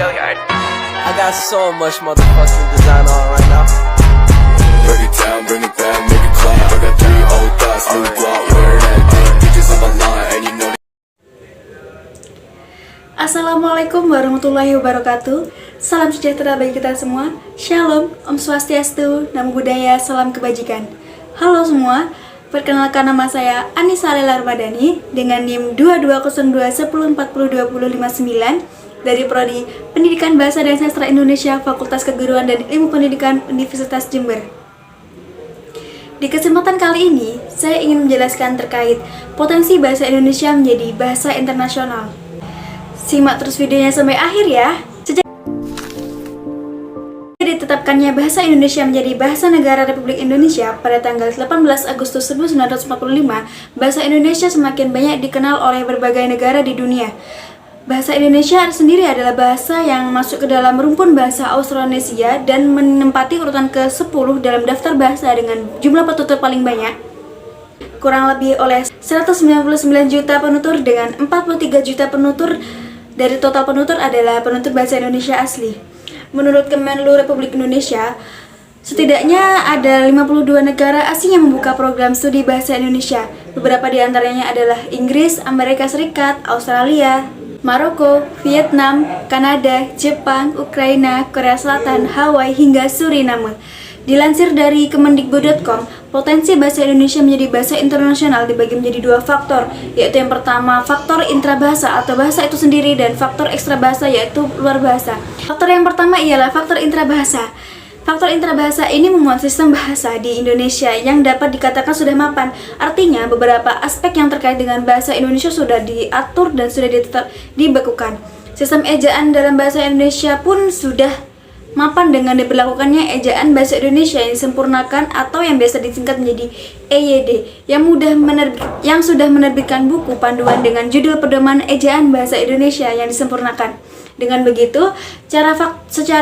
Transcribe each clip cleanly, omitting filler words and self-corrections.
I got so much motherfucking design on right now. Break it down, bring it back, make it clap. I got 3 old thoughts, new block, wear that thing. Bitches on my line, and you know. Assalamualaikum warahmatullahi wabarakatuh. Salam sejahtera bagi kita semua. Shalom, Om Swastiastu, Namo Buddhaya, salam kebajikan. Halo semua, perkenalkan nama saya Anissa Lela Ramadhani dengan NIM 220210402059 dari Prodi Pendidikan Bahasa dan Sastra Indonesia, Fakultas Keguruan dan Ilmu Pendidikan Universitas Jember. Di kesempatan kali ini, saya ingin menjelaskan terkait potensi bahasa Indonesia menjadi bahasa internasional. Simak terus videonya sampai akhir ya. Sejak ditetapkannya bahasa Indonesia menjadi bahasa negara Republik Indonesia pada tanggal 18 Agustus 1945, bahasa Indonesia semakin banyak dikenal oleh berbagai negara di dunia. Bahasa Indonesia sendiri adalah bahasa yang masuk ke dalam rumpun bahasa Austronesia dan menempati urutan ke-10 dalam daftar bahasa dengan jumlah penutur paling banyak. Kurang lebih oleh 199 juta penutur dengan 43 juta penutur dari total penutur adalah penutur bahasa Indonesia asli. Menurut Kemenlu Republik Indonesia, setidaknya ada 52 negara asing yang membuka program studi bahasa Indonesia. Beberapa di antaranya adalah Inggris, Amerika Serikat, Australia, Maroko, Vietnam, Kanada, Jepang, Ukraina, Korea Selatan, Hawaii, hingga Suriname. Dilansir dari Kemendikbud.com, potensi bahasa Indonesia menjadi bahasa internasional dibagi menjadi 2 faktor, yaitu yang pertama faktor intrabahasa atau bahasa itu sendiri, dan faktor ekstrabahasa yaitu luar bahasa. Faktor yang pertama ialah faktor intrabahasa. Faktor intrabahasa ini memuat sistem bahasa di Indonesia yang dapat dikatakan sudah mapan. Artinya beberapa aspek yang terkait dengan bahasa Indonesia sudah diatur dan sudah dibekukan. Sistem ejaan dalam bahasa Indonesia pun sudah mapan dengan diberlakukannya ejaan bahasa Indonesia yang disempurnakan atau yang biasa disingkat menjadi EYD yang sudah menerbitkan buku panduan dengan judul Pedoman Ejaan Bahasa Indonesia yang disempurnakan. Dengan begitu, secara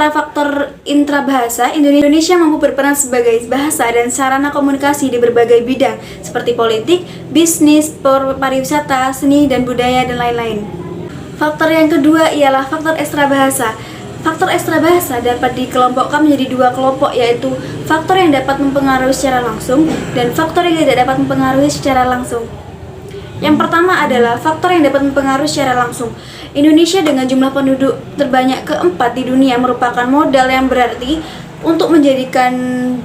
faktor intrabahasa, Indonesia mampu berperan sebagai bahasa dan sarana komunikasi di berbagai bidang seperti politik, bisnis, pariwisata, seni dan budaya dan lain-lain. Faktor yang kedua ialah faktor ekstrabahasa. Faktor ekstrabahasa dapat dikelompokkan menjadi 2 kelompok, yaitu faktor yang dapat mempengaruhi secara langsung dan faktor yang tidak dapat mempengaruhi secara langsung. Yang pertama adalah faktor yang dapat mempengaruhi secara langsung. Indonesia dengan jumlah penduduk terbanyak keempat di dunia merupakan modal yang berarti untuk menjadikan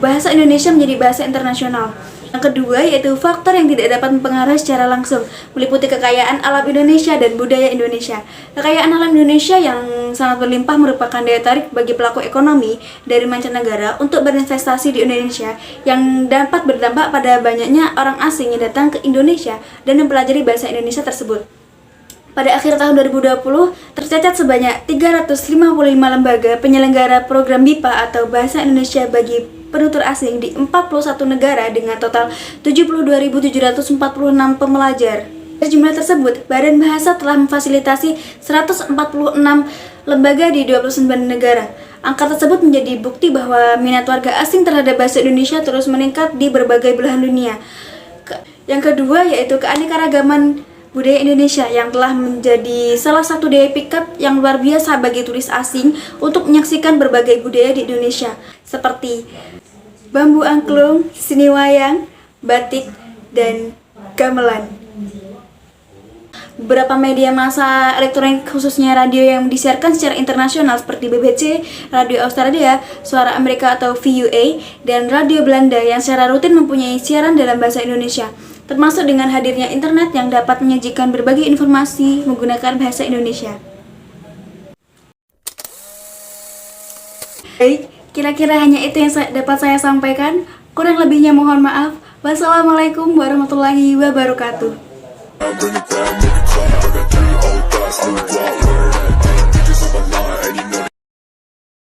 bahasa Indonesia menjadi bahasa internasional. Yang kedua yaitu faktor yang tidak dapat mempengaruhi secara langsung, meliputi kekayaan alam Indonesia dan budaya Indonesia. Kekayaan alam Indonesia yang sangat berlimpah merupakan daya tarik bagi pelaku ekonomi dari mancanegara untuk berinvestasi di Indonesia, yang dapat berdampak pada banyaknya orang asing yang datang ke Indonesia dan mempelajari bahasa Indonesia tersebut. Pada akhir tahun 2020, tercatat sebanyak 355 lembaga penyelenggara program BIPA atau Bahasa Indonesia bagi penutur asing di 41 negara dengan total 72.746 pembelajar. Dari jumlah tersebut, Badan Bahasa telah memfasilitasi 146 lembaga di 29 negara. Angka tersebut menjadi bukti bahwa minat warga asing terhadap bahasa Indonesia terus meningkat di berbagai belahan dunia. Yang kedua yaitu keanekaragaman budaya Indonesia yang telah menjadi salah satu daya pikat yang luar biasa bagi turis asing untuk menyaksikan berbagai budaya di Indonesia seperti bambu angklung, seni wayang, batik, dan gamelan. Beberapa media massa elektronik khususnya radio yang disiarkan secara internasional seperti BBC, Radio Australia, Suara Amerika atau VOA, dan Radio Belanda yang secara rutin mempunyai siaran dalam bahasa Indonesia, termasuk dengan hadirnya internet yang dapat menyajikan berbagai informasi menggunakan bahasa Indonesia. Baik, kira-kira hanya itu yang dapat saya sampaikan. Kurang lebihnya mohon maaf. Wassalamualaikum warahmatullahi wabarakatuh. Bring it back, make it clap. I got 3 old thoughts, new block, wear